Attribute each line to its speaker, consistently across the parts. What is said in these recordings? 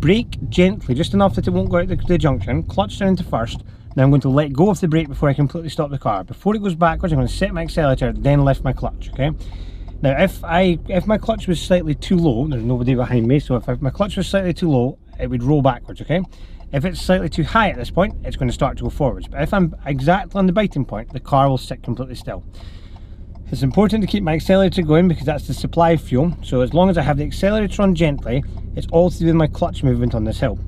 Speaker 1: brake gently, just enough that it won't go out the junction, clutch down into first. Now I'm going to let go of the brake before I completely stop the car. Before it goes backwards, I'm going to set my accelerator, then lift my clutch, okay? Now if my clutch was slightly too low, there's nobody behind me, so if my clutch was slightly too low, it would roll backwards, okay? If it's slightly too high at this point, it's going to start to go forwards. But if I'm exactly on the biting point, the car will sit completely still. It's important to keep my accelerator going because that's the supply of fuel. So as long as I have the accelerator on gently, it's all to do with my clutch movement on this hill.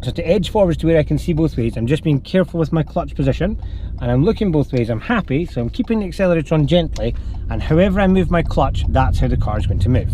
Speaker 1: So to edge forwards to where I can see both ways, I'm just being careful with my clutch position and I'm looking both ways. I'm happy, so I'm keeping the accelerator on gently, and however I move my clutch, that's how the car is going to move.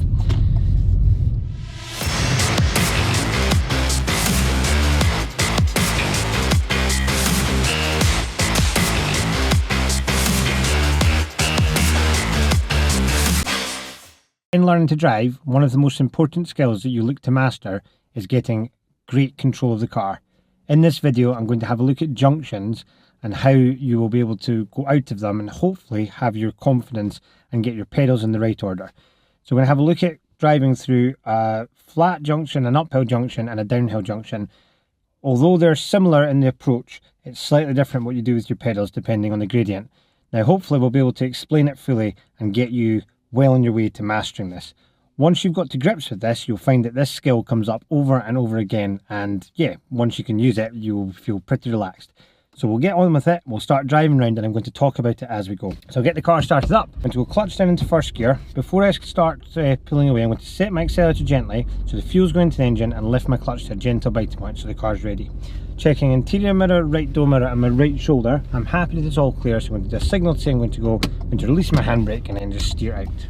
Speaker 1: In learning to drive, one of the most important skills that you look to master is getting great control of the car. In this video, I'm going to have a look at junctions and how you will be able to go out of them and hopefully have your confidence and get your pedals in the right order. So we're going to have a look at driving through a flat junction, an uphill junction and a downhill junction. Although they're similar in the approach, it's slightly different what you do with your pedals depending on the gradient. Now hopefully we'll be able to explain it fully and get you well on your way to mastering this. Once you've got to grips with this, you'll find that this skill comes up over and over again, and yeah, once you can use it, you'll feel pretty relaxed. So we'll get on with it, we'll start driving around and I'm going to talk about it as we go. So I'll get the car started up. I'm going to go clutch down into first gear. Before I start pulling away, I'm going to set my accelerator gently so the fuel's going into the engine and lift my clutch to a gentle biting point so the car's ready. Checking interior mirror, right door mirror and my right shoulder. I'm happy that it's all clear, so I'm going to do a signal to say I'm going to release my handbrake and then just steer out.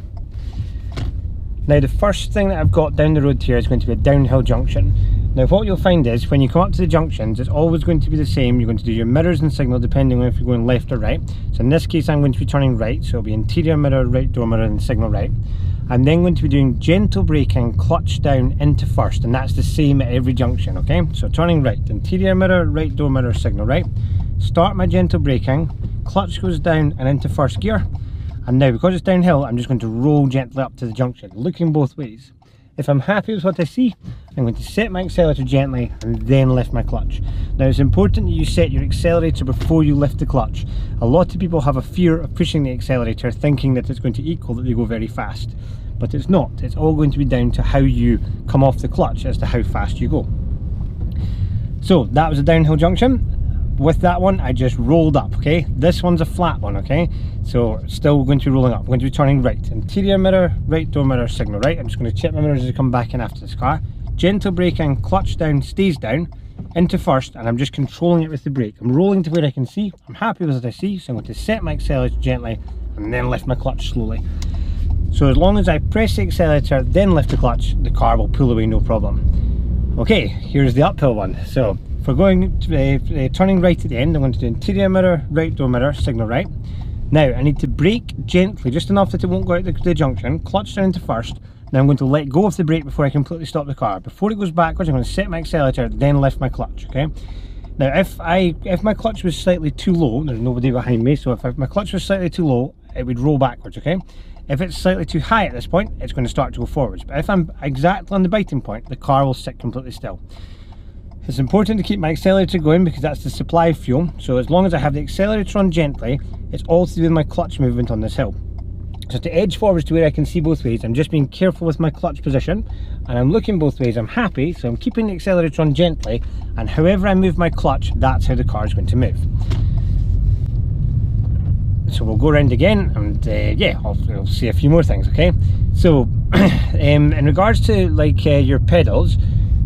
Speaker 1: Now the first thing that I've got down the road here is going to be a downhill junction. Now what you'll find is when you come up to the junctions, it's always going to be the same. You're going to do your mirrors and signal depending on if you're going left or right. So in this case I'm going to be turning right, so it'll be interior mirror, right door mirror and signal right. I'm then going to be doing gentle braking, clutch down into first, and that's the same at every junction, okay? So turning right, interior mirror, right door mirror, signal right. Start my gentle braking, clutch goes down and into first gear. And now because it's downhill, I'm just going to roll gently up to the junction, looking both ways. If I'm happy with what I see, I'm going to set my accelerator gently and then lift my clutch. Now it's important that you set your accelerator before you lift the clutch. A lot of people have a fear of pushing the accelerator thinking that it's going to equal that they go very fast. But it's not. It's all going to be down to how you come off the clutch as to how fast you go. So that was a downhill junction. With that one, I just rolled up, okay? This one's a flat one, okay? So still going to be rolling up. I'm going to be turning right. Interior mirror, right door mirror, signal right. I'm just going to check my mirrors as I come back in after this car. Gentle braking, clutch down, stays down, into first, and I'm just controlling it with the brake. I'm rolling to where I can see. I'm happy with what I see, so I'm going to set my accelerator gently and then lift my clutch slowly. So as long as I press the accelerator, then lift the clutch, the car will pull away no problem. Okay, here's the uphill one. So if we're going to, turning right at the end, I'm going to do interior mirror, right door mirror, signal right. Now I need to brake gently, just enough that it won't go out the junction, clutch down into first. Now I'm going to let go of the brake before I completely stop the car. Before it goes backwards, I'm going to set my accelerator, then lift my clutch, okay? Now if my clutch was slightly too low, there's nobody behind me, so if my clutch was slightly too low, it would roll backwards, okay? If it's slightly too high at this point, it's going to start to go forwards. But if I'm exactly on the biting point, the car will sit completely still. It's important to keep my accelerator going because that's the supply of fuel. So as long as I have the accelerator on gently, it's all to do with my clutch movement on this hill. So to edge forwards to where I can see both ways, I'm just being careful with my clutch position and I'm looking both ways. I'm happy, so I'm keeping the accelerator on gently, and however I move my clutch, that's how the car is going to move. So we'll go around again and yeah, I'll see a few more things, okay? So in regards to like your pedals,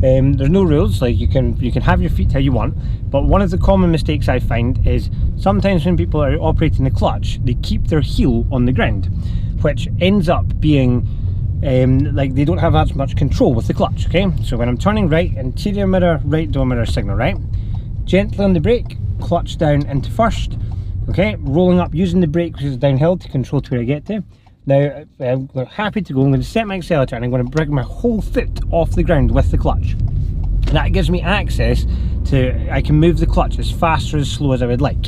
Speaker 1: there's no rules. Like you can have your feet how you want, but one of the common mistakes I find is sometimes when people are operating the clutch, they keep their heel on the ground, which ends up being like they don't have as much control with the clutch, okay? So when I'm turning right, interior mirror, right door mirror, signal right, gently on the brake, clutch down into first, okay, rolling up using the brake which is downhill to control to where I get to. Now I'm happy to go. I'm going to set my accelerator and I'm going to bring my whole foot off the ground with the clutch. And that gives me access to, I can move the clutch as fast or as slow as I would like.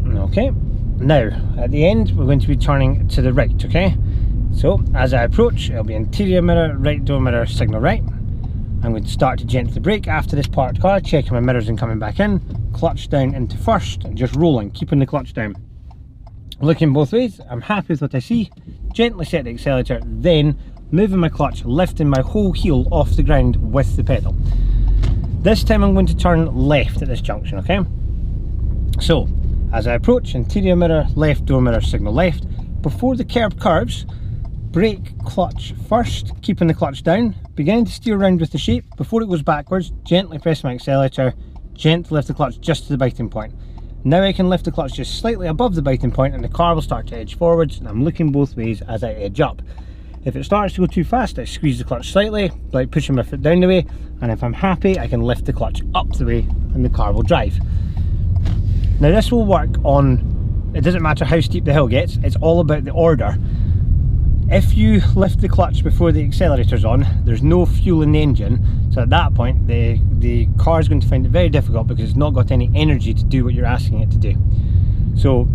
Speaker 1: Okay, now at the end we're going to be turning to the right, okay? So as I approach, it'll be interior mirror, right door mirror, signal right. I'm going to start to gently brake after this parked car, checking my mirrors and coming back in, clutch down into first and just rolling, keeping the clutch down. Looking both ways, I'm happy with what I see, gently set the accelerator, then moving my clutch, lifting my whole heel off the ground with the pedal. This time I'm going to turn left at this junction, okay? So, as I approach, interior mirror, left door mirror, signal left. Before the curb curves, brake, clutch first, keeping the clutch down, beginning to steer around with the shape. Before it goes backwards, gently press my accelerator, gently lift the clutch just to the biting point. Now I can lift the clutch just slightly above the biting point and the car will start to edge forwards, and I'm looking both ways as I edge up. If it starts to go too fast, I squeeze the clutch slightly, like pushing my foot down the way, and if I'm happy, I can lift the clutch up the way and the car will drive. Now this will work on, it doesn't matter how steep the hill gets, it's all about the order. If you lift the clutch before the accelerator's on, there's no fuel in the engine, so at that point the car is going to find it very difficult because it's not got any energy to do what you're asking it to do. So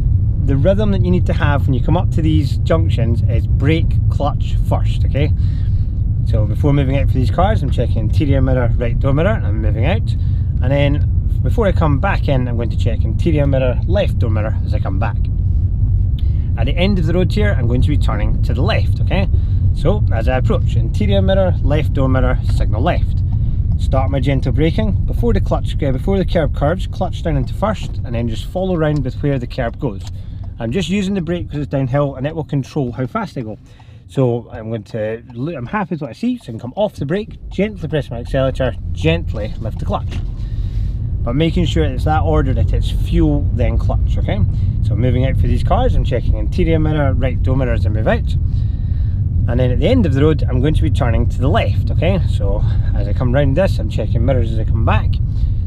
Speaker 1: the rhythm that you need to have when you come up to these junctions is brake, clutch first, okay? So before moving out for these cars, I'm checking interior mirror, right door mirror, and I'm moving out. And then before I come back in, I'm going to check interior mirror, left door mirror as I come back. At the end of the road here, I'm going to be turning to the left, okay? So as I approach, interior mirror, left door mirror, signal left. Start my gentle braking. Before the curb curves, clutch down into first, and then just follow around with where the curb goes. I'm just using the brake because it's downhill and it will control how fast I go. So I'm happy with what I see, so I can come off the brake, gently press my accelerator, gently lift the clutch. But making sure it's that order that it's fuel then clutch, okay? So moving out for these cars, I'm checking interior mirror, right door mirror as I move out. And then at the end of the road, I'm going to be turning to the left, okay? So as I come round this, I'm checking mirrors as I come back.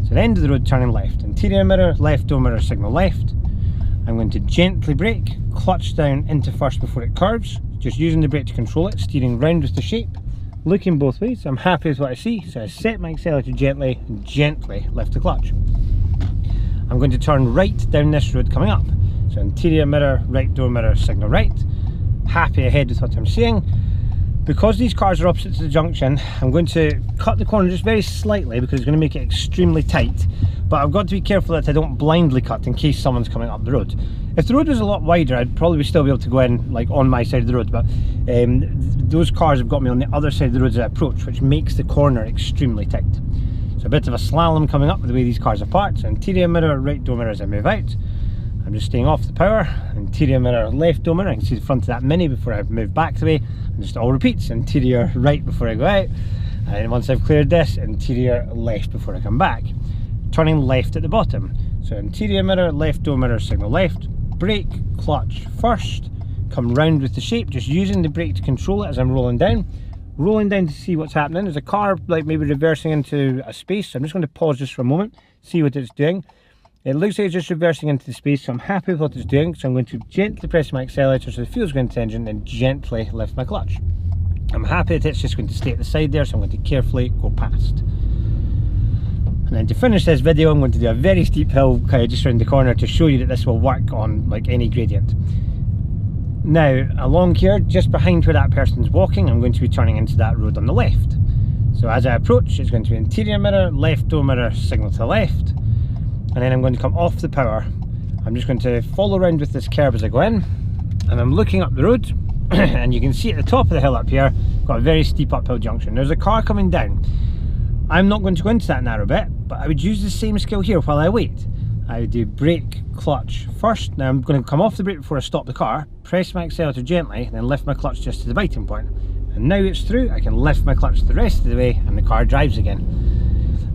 Speaker 1: So at the end of the road, turning left. Interior mirror, left door mirror, signal left. I'm going to gently brake, clutch down into first before it curves, just using the brake to control it, steering round with the shape, looking both ways. I'm happy with what I see, so I set my accelerator gently and gently lift the clutch. I'm going to turn right down this road coming up. So interior mirror, right door mirror, signal right. Happy ahead with what I'm seeing. Because these cars are opposite to the junction, I'm going to cut the corner just very slightly because it's going to make it extremely tight. But I've got to be careful that I don't blindly cut in case someone's coming up the road. If the road was a lot wider, I'd probably still be able to go in like on my side of the road, but those cars have got me on the other side of the road as I approach, which makes the corner extremely tight. So a bit of a slalom coming up with the way these cars are parked. So interior mirror, right door mirror as I move out. I'm just staying off the power. Interior mirror, left door mirror. I can see the front of that Mini before I move back the way. And just all repeats. Interior right before I go out. And then once I've cleared this, interior left before I come back. Turning left at the bottom. So interior mirror, left door mirror, signal left. Brake, clutch first. Come round with the shape, just using the brake to control it as I'm rolling down. Rolling down to see what's happening. There's a car like maybe reversing into a space. So I'm just going to pause just for a moment, see what it's doing. It looks like it's just reversing into the space, so I'm happy with what it's doing. So I'm going to gently press my accelerator so the fuel's going into the engine, then gently lift my clutch. I'm happy that it's just going to stay at the side there, so I'm going to carefully go past. And then to finish this video, I'm going to do a very steep hill kind of just around the corner to show you that this will work on like any gradient. Now, along here, just behind where that person's walking, I'm going to be turning into that road on the left. So as I approach, it's going to be interior mirror, left door mirror, signal to the left. And then I'm going to come off the power. I'm just going to follow around with this curb as I go in. And I'm looking up the road, and you can see at the top of the hill up here, got a very steep uphill junction. There's a car coming down. I'm not going to go into that narrow bit, but I would use the same skill here while I wait. I would do brake, clutch first. Now I'm going to come off the brake before I stop the car, press my accelerator gently, and then lift my clutch just to the biting point. And now it's through, I can lift my clutch the rest of the way, and the car drives again.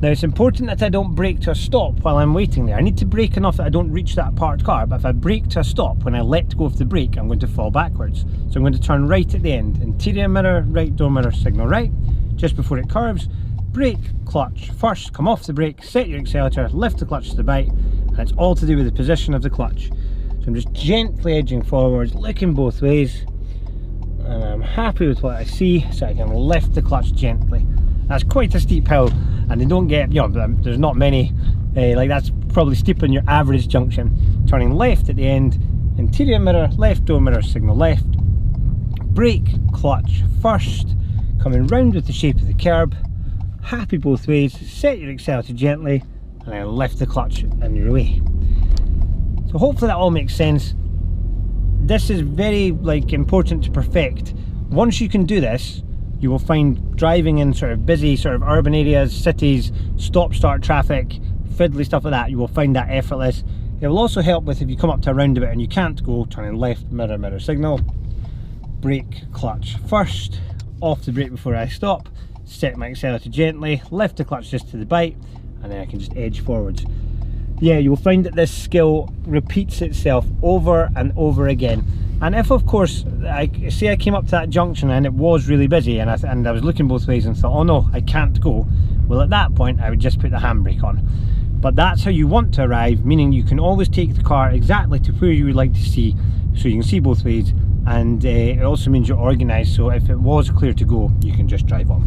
Speaker 1: Now it's important that I don't brake to a stop while I'm waiting there. I need to brake enough that I don't reach that parked car, but if I brake to a stop, when I let go of the brake, I'm going to fall backwards. So I'm going to turn right at the end. Interior mirror, right door mirror, signal right, just before it curves. Brake, clutch first, come off the brake, set your accelerator, lift the clutch to the bite, and it's all to do with the position of the clutch. So I'm just gently edging forwards, looking both ways, and I'm happy with what I see, so I can lift the clutch gently. That's quite a steep hill, and they don't get, you know, there's not many, like that's probably steeper than your average junction. Turning left at the end, interior mirror, left door mirror, signal left, brake, clutch first, coming round with the shape of the curb. happy both ways, set your accelerator gently, and then lift the clutch and you're away. So hopefully that all makes sense. This is very important to perfect. Once you can do this, you will find driving in sort of busy sort of urban areas, cities, stop-start traffic, fiddly stuff like that, you will find that effortless. It will also help with if you come up to a roundabout and you can't go, turning left, mirror, mirror signal, brake, clutch first, off the brake before I stop, set my accelerator gently, lift the clutch just to the bite, and then I can just edge forwards. Yeah, you'll find that this skill repeats itself over and over again. And if, of course, I came up to that junction and it was really busy and I was looking both ways and thought, oh no, I can't go, well at that point I would just put the handbrake on. But that's how you want to arrive, meaning you can always take the car exactly to where you would like to see, so you can see both ways, and it also means you're organised, so if it was clear to go, you can just drive on.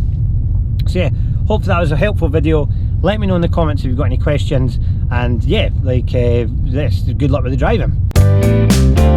Speaker 1: So yeah, hopefully that was a helpful video. Let me know in the comments if you've got any questions, and yeah, good luck with the driving.